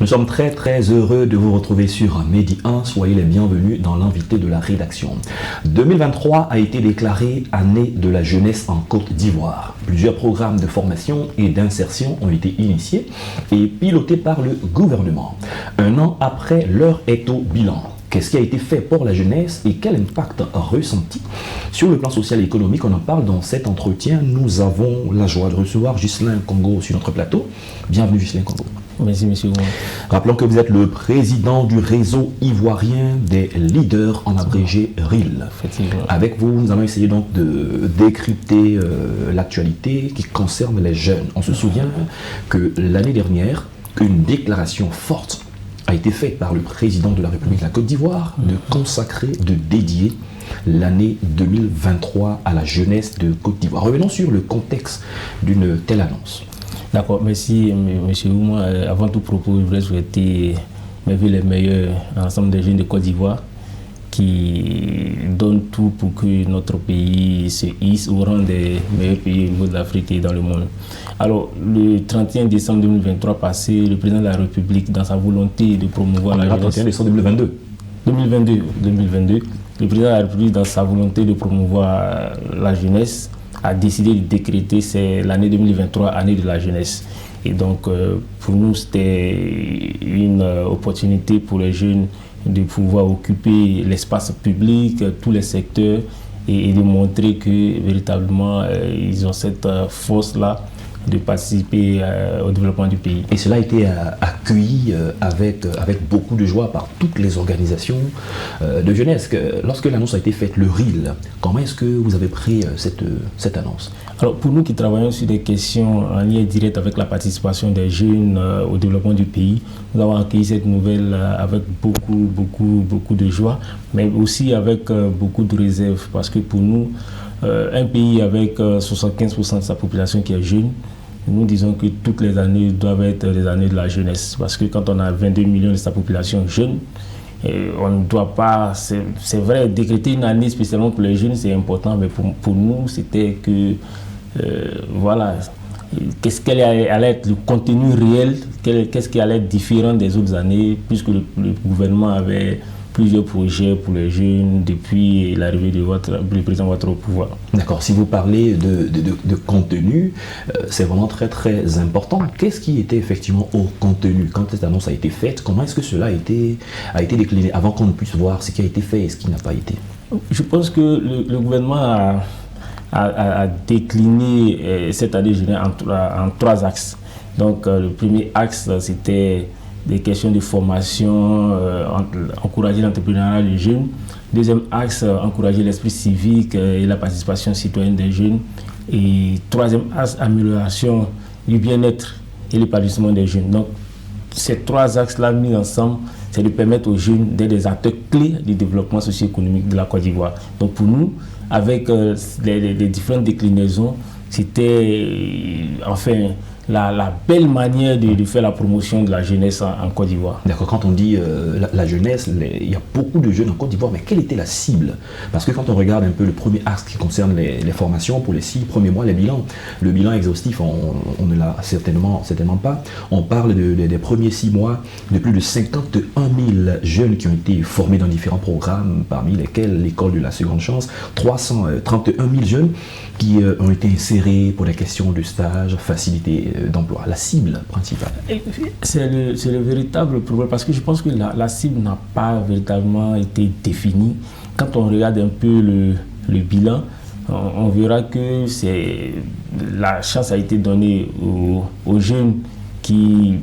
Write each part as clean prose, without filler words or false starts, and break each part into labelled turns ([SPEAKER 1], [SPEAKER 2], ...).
[SPEAKER 1] Nous sommes très heureux de vous retrouver sur Medi 1. Soyez les bienvenus dans l'invité de la rédaction. 2023 a été déclarée année de la jeunesse en Côte d'Ivoire. Plusieurs programmes de formation et d'insertion ont été initiés et pilotés par le gouvernement. Un an après, l'heure est au bilan. Qu'est-ce qui a été fait pour la jeunesse et quel impact ressenti sur le plan social et économique? On en parle dans cet entretien. Nous avons la joie de recevoir Ghislain Congo sur notre plateau. Bienvenue Ghislain Congo.
[SPEAKER 2] Merci monsieur.
[SPEAKER 1] Rappelons que vous êtes le président du réseau ivoirien des leaders, en abrégé RIL. Avec vous, nous allons essayer donc de décrypter l'actualité qui concerne les jeunes. On se souvient que l'année dernière, une déclaration forte a été faite par le président de la République de la Côte d'Ivoire de consacrer, de dédier l'année 2023 à la jeunesse de Côte d'Ivoire. Revenons sur le contexte d'une telle annonce.
[SPEAKER 2] D'accord, merci monsieur Ouma. Avant tout propos, je voudrais souhaiter mes vœux les meilleurs à l'ensemble des jeunes de Côte d'Ivoire qui donnent tout pour que notre pays se hisse au rang des meilleurs pays au niveau de l'Afrique et dans le monde. Alors, le 31 décembre 2023 passé, le président de la République, dans sa volonté de promouvoir la jeunesse...
[SPEAKER 1] 31 décembre 2022.
[SPEAKER 2] 2022. Le président de la République, dans sa volonté de promouvoir la jeunesse, a décidé de décréter l'année 2023, année de la jeunesse. Et donc, pour nous, c'était une opportunité pour les jeunes de pouvoir occuper l'espace public, tous les secteurs, et de montrer que véritablement, ils ont cette force-là de participer au développement du pays.
[SPEAKER 1] Et cela a été accueilli avec beaucoup de joie par toutes les organisations de jeunesse. Lorsque l'annonce a été faite, le RIL, comment est-ce que vous avez pris cette annonce?
[SPEAKER 2] Alors pour nous qui travaillons sur des questions en lien direct avec la participation des jeunes au développement du pays, nous avons accueilli cette nouvelle avec beaucoup de joie, mais aussi avec beaucoup de réserve, parce que pour nous, un pays avec 75% de sa population qui est jeune, nous disons que toutes les années doivent être les années de la jeunesse, parce que quand on a 22 millions de sa population jeune, on ne doit pas, c'est vrai, décréter une année spécialement pour les jeunes, c'est important, mais pour nous, c'était que, voilà, qu'est-ce qu'elle allait être le contenu réel, qu'est-ce qui allait être différent des autres années, puisque le gouvernement avait plusieurs projets pour les jeunes depuis l'arrivée du président Ouattara au pouvoir.
[SPEAKER 1] D'accord, si vous parlez de contenu, c'est vraiment très important. Qu'est-ce qui était effectivement au contenu? Quand cette annonce a été faite, comment est-ce que cela a été décliné avant qu'on ne puisse voir ce qui a été fait et ce qui n'a pas été?
[SPEAKER 2] Je pense que le gouvernement a décliné cette année jeunesse en trois axes. Donc le premier axe, c'était des questions de formation, encourager l'entrepreneuriat des jeunes. Deuxième axe, encourager l'esprit civique et la participation citoyenne des jeunes. Et troisième axe, amélioration du bien-être et l'épanouissement des jeunes. Donc, ces trois axes-là mis ensemble, c'est de permettre aux jeunes d'être des acteurs clés du développement socio-économique de la Côte d'Ivoire. Donc, pour nous, avec les différentes déclinaisons, c'était enfin la belle manière de faire la promotion de la jeunesse en Côte d'Ivoire.
[SPEAKER 1] D'accord, quand on dit la jeunesse, il y a beaucoup de jeunes en Côte d'Ivoire, mais quelle était la cible? Parce que quand on regarde un peu le premier axe qui concerne les formations pour les 6 premiers mois, les bilans, le bilan exhaustif, on ne l'a certainement pas. On parle des premiers 6 mois de plus de 51 000 jeunes qui ont été formés dans différents programmes, parmi lesquels l'école de la seconde chance, 331 000 jeunes qui ont été insérés pour des questions de stage, facilité d'emploi. La cible principale.
[SPEAKER 2] C'est le véritable problème, parce que je pense que la cible n'a pas véritablement été définie. Quand on regarde un peu le bilan, on verra que la chance a été donnée aux jeunes qui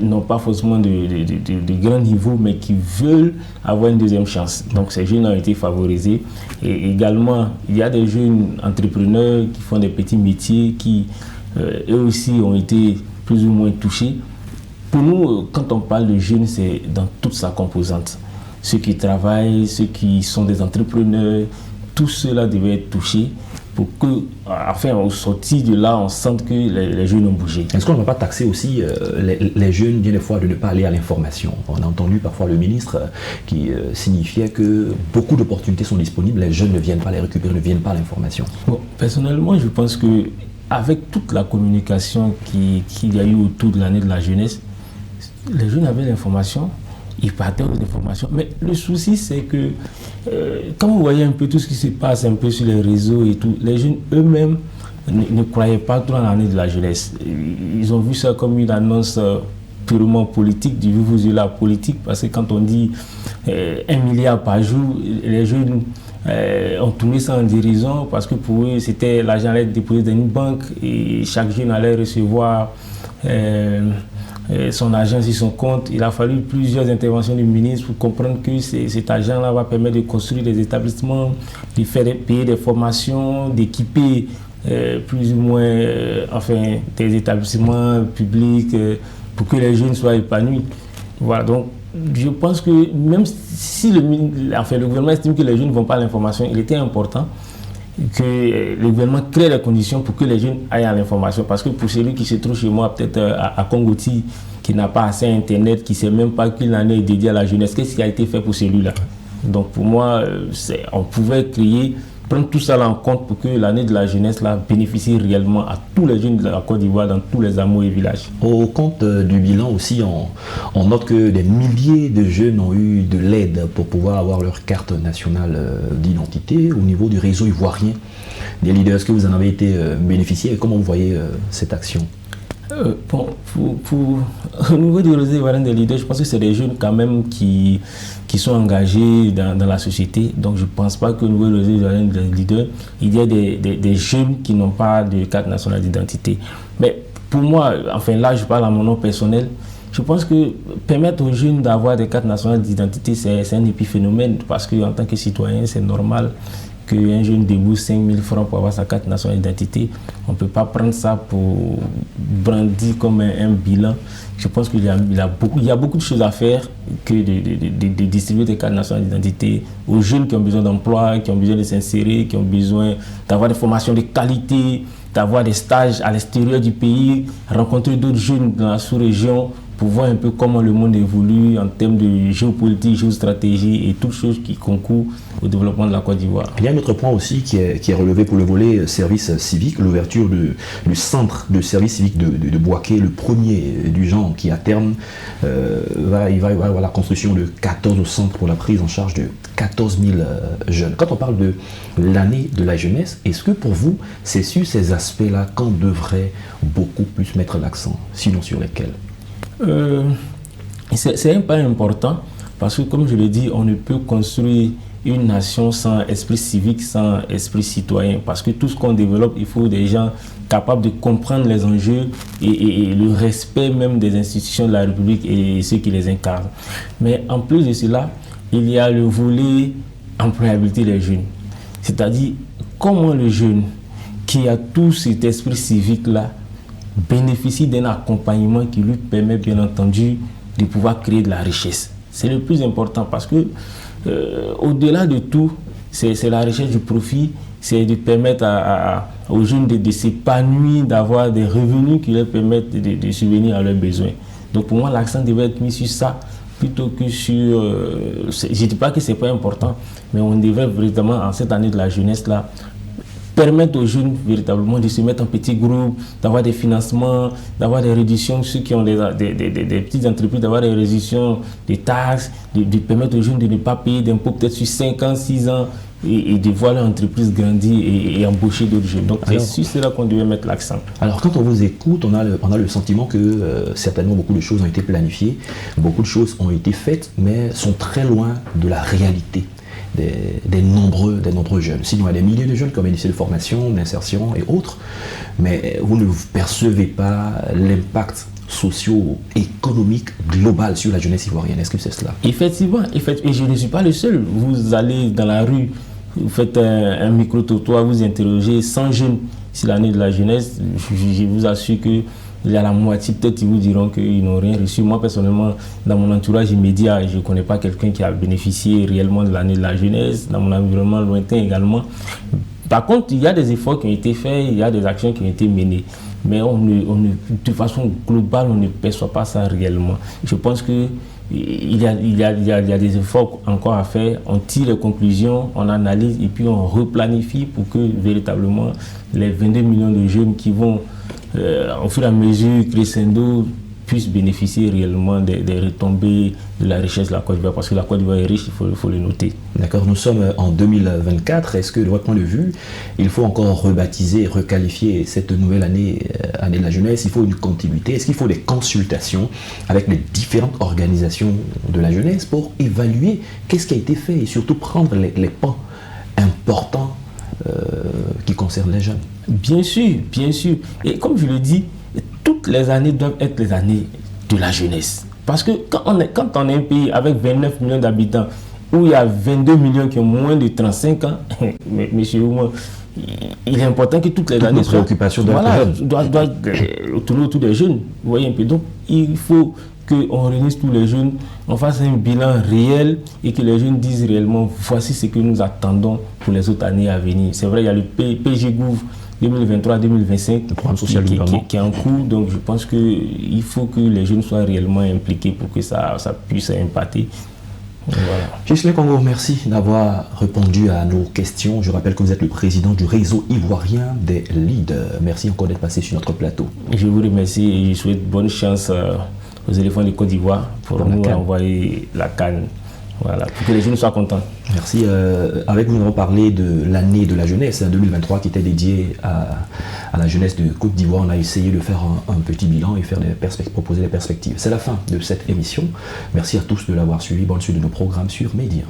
[SPEAKER 2] n'ont pas forcément de grand niveau, mais qui veulent avoir une deuxième chance. Donc ces jeunes ont été favorisés. Et également, il y a des jeunes entrepreneurs qui font des petits métiers qui, eux aussi, ont été plus ou moins touchés. Pour nous, quand on parle de jeunes, c'est dans toute sa composante. Ceux qui travaillent, ceux qui sont des entrepreneurs, tout cela devait être touché pour que, enfin, au sortir de là, on sente que les jeunes ont bougé.
[SPEAKER 1] Est-ce qu'on ne va pas taxer aussi les jeunes, bien des fois, de ne pas aller à l'information? On a entendu parfois le ministre qui signifiait que beaucoup d'opportunités sont disponibles, les jeunes ne viennent pas les récupérer, ne viennent pas à l'information.
[SPEAKER 2] Bon, personnellement, je pense que avec toute la communication qu'il y a eu autour de l'année de la jeunesse, les jeunes avaient l'information, ils partaient aux informations. Mais le souci, c'est que quand vous voyez un peu tout ce qui se passe un peu sur les réseaux et tout, les jeunes eux-mêmes ne croyaient pas trop en l'année de la jeunesse. Ils ont vu ça comme une annonce purement politique, du vous la politique, parce que quand on dit 1 milliard par jour, les jeunes ont tourné ça en dérision, parce que pour eux, c'était l'argent allait être déposé dans une banque et chaque jeune allait recevoir son argent sur son compte. Il a fallu plusieurs interventions du ministre pour comprendre que cet argent-là va permettre de construire des établissements, de faire payer des formations, d'équiper plus ou moins des établissements publics pour que les jeunes soient épanouis. Voilà, donc je pense que même si le gouvernement estime que les jeunes ne vont pas à l'information, il était important que le gouvernement crée les conditions pour que les jeunes aillent à l'information. Parce que pour celui qui se trouve chez moi, peut-être à Kongoti, qui n'a pas accès à Internet, qui ne sait même pas qu'une année est dédiée à la jeunesse, qu'est-ce qui a été fait pour celui-là? Donc pour moi, on pouvait prendre tout ça là en compte pour que l'année de la jeunesse là, bénéficie réellement à tous les jeunes de la Côte d'Ivoire dans tous les hameaux et villages.
[SPEAKER 1] Au compte du bilan aussi, on note que des milliers de jeunes ont eu de l'aide pour pouvoir avoir leur carte nationale d'identité au niveau du réseau ivoirien des leaders. Est-ce que vous en avez été bénéficié et comment vous voyez cette action?
[SPEAKER 2] Au niveau du réseau ivoirien des leaders, je pense que c'est des jeunes quand même qui sont engagés dans la société. Donc je ne pense pas qu'au niveau du réseau ivoirien des leaders, il y ait des jeunes qui n'ont pas de carte nationale d'identité. Mais pour moi, enfin là je parle à mon nom personnel, je pense que permettre aux jeunes d'avoir des cartes nationales d'identité, c'est un épiphénomène parce qu'en tant que citoyen, c'est normal qu'un jeune débourse 5 000 francs pour avoir sa carte nationale d'identité. On ne peut pas prendre ça pour brandir comme un bilan. Je pense qu'il y a beaucoup de choses à faire que de distribuer des cartes nationales d'identité aux jeunes qui ont besoin d'emploi, qui ont besoin de s'insérer, qui ont besoin d'avoir des formations de qualité, d'avoir des stages à l'extérieur du pays, rencontrer d'autres jeunes dans la sous-région pour voir un peu comment le monde évolue en termes de géopolitique, géostratégie et toutes choses qui concourent au développement de la Côte d'Ivoire.
[SPEAKER 1] Il y a un autre point aussi qui est relevé pour le volet service civique, l'ouverture du centre de service civique de Boaké, le premier du genre qui à terme va avoir la construction de 14 centres pour la prise en charge de 14 000 jeunes. Quand on parle de l'année de la jeunesse, est-ce que pour vous, c'est sur ces aspects-là qu'on devrait beaucoup plus mettre l'accent, sinon sur lesquels?
[SPEAKER 2] C'est un pas important parce que comme je l'ai dit, on ne peut construire une nation sans esprit civique, sans esprit citoyen, parce que tout ce qu'on développe, il faut des gens capables de comprendre les enjeux et le respect même des institutions de la République et ceux qui les incarnent. Mais en plus de cela, il y a le volet employabilité des jeunes, c'est-à-dire comment le jeune qui a tout cet esprit civique-là bénéficie d'un accompagnement qui lui permet bien entendu de pouvoir créer de la richesse. C'est le plus important parce que au-delà de tout, c'est la recherche du profit, c'est de permettre aux jeunes de s'épanouir, d'avoir des revenus qui leur permettent de subvenir à leurs besoins. Donc pour moi, l'accent devrait être mis sur ça plutôt que sur... je ne dis pas que ce n'est pas important, mais on devrait véritablement, en cette année de la jeunesse-là, permettre aux jeunes véritablement de se mettre en petits groupes, d'avoir des financements, d'avoir des réductions, ceux qui ont des petites entreprises, d'avoir des réductions des taxes, de permettre aux jeunes de ne pas payer d'impôts peut-être sur 5 ans, 6 ans et de voir leur entreprise grandir et embaucher d'autres jeunes. Donc c'est sur cela qu'on devait mettre l'accent.
[SPEAKER 1] Alors quand on vous écoute, on a le sentiment que certainement beaucoup de choses ont été planifiées, beaucoup de choses ont été faites, mais sont très loin de la réalité. Des nombreux jeunes. Sinon, il y a des milliers de jeunes qui ont bénéficié de formation, d'insertion et autres, mais vous ne percevez pas l'impact socio-économique global sur la jeunesse ivoirienne. Est-ce que c'est cela?
[SPEAKER 2] Effectivement, et je ne suis pas le seul. Vous allez dans la rue, vous faites un micro-trottoir, vous interrogez 100 jeunes sur l'année de la jeunesse, je vous assure que il y a la moitié, peut-être, ils vous diront qu'ils n'ont rien reçu. Moi, personnellement, dans mon entourage immédiat, je ne connais pas quelqu'un qui a bénéficié réellement de l'année de la jeunesse, dans mon environnement lointain également. Par contre, il y a des efforts qui ont été faits, il y a des actions qui ont été menées. Mais de façon globale, on ne perçoit pas ça réellement. Je pense qu'il y a des efforts encore à faire. On tire les conclusions, on analyse et puis on replanifie pour que véritablement les 22 millions de jeunes qui vont au fur et à mesure crescendo puissent bénéficier réellement des retombées de la richesse de la Côte d'Ivoire, parce que la Côte d'Ivoire est riche, il faut le noter.
[SPEAKER 1] D'accord, nous sommes en 2024. Est-ce que, de votre point de vue, il faut encore rebaptiser, requalifier cette nouvelle année, année de la jeunesse? Il faut une continuité? Est-ce qu'il faut des consultations avec les différentes organisations de la jeunesse pour évaluer qu'est-ce qui a été fait et surtout prendre les pans importants qui concernent les jeunes?
[SPEAKER 2] Bien sûr, bien sûr. Et comme je le dis, toutes les années doivent être les années de la jeunesse. Parce que quand on est un pays avec 29 millions d'habitants, où il y a 22 millions qui ont moins de 35 ans, monsieur Oumar, il est important que toutes les années...
[SPEAKER 1] Nos préoccupations doivent
[SPEAKER 2] tourner autour des jeunes. Vous voyez un peu. Donc, il faut qu'on réunisse tous les jeunes, on fasse un bilan réel et que les jeunes disent réellement, voici ce que nous attendons pour les autres années à venir. C'est vrai, il y a le PGGouv 2023-2025 qui est en cours, donc je pense qu'il faut que les jeunes soient réellement impliqués pour que ça puisse impacter. Voilà.
[SPEAKER 1] Ghislain Congo, merci d'avoir répondu à nos questions. Je rappelle que vous êtes le président du réseau ivoirien des leaders. Merci encore d'être passé sur notre plateau.
[SPEAKER 2] Je vous remercie et je souhaite bonne chance aux éléphants de Côte d'Ivoire pour nous envoyer la CAN. Voilà, pour que les jeunes soient contents.
[SPEAKER 1] Merci. Avec vous, nous allons parler de l'année de la jeunesse 2023 qui était dédiée à la jeunesse de Côte d'Ivoire. On a essayé de faire un petit bilan et proposer des perspectives. C'est la fin de cette émission. Merci à tous de l'avoir suivi. Bonne suite de nos programmes sur Média.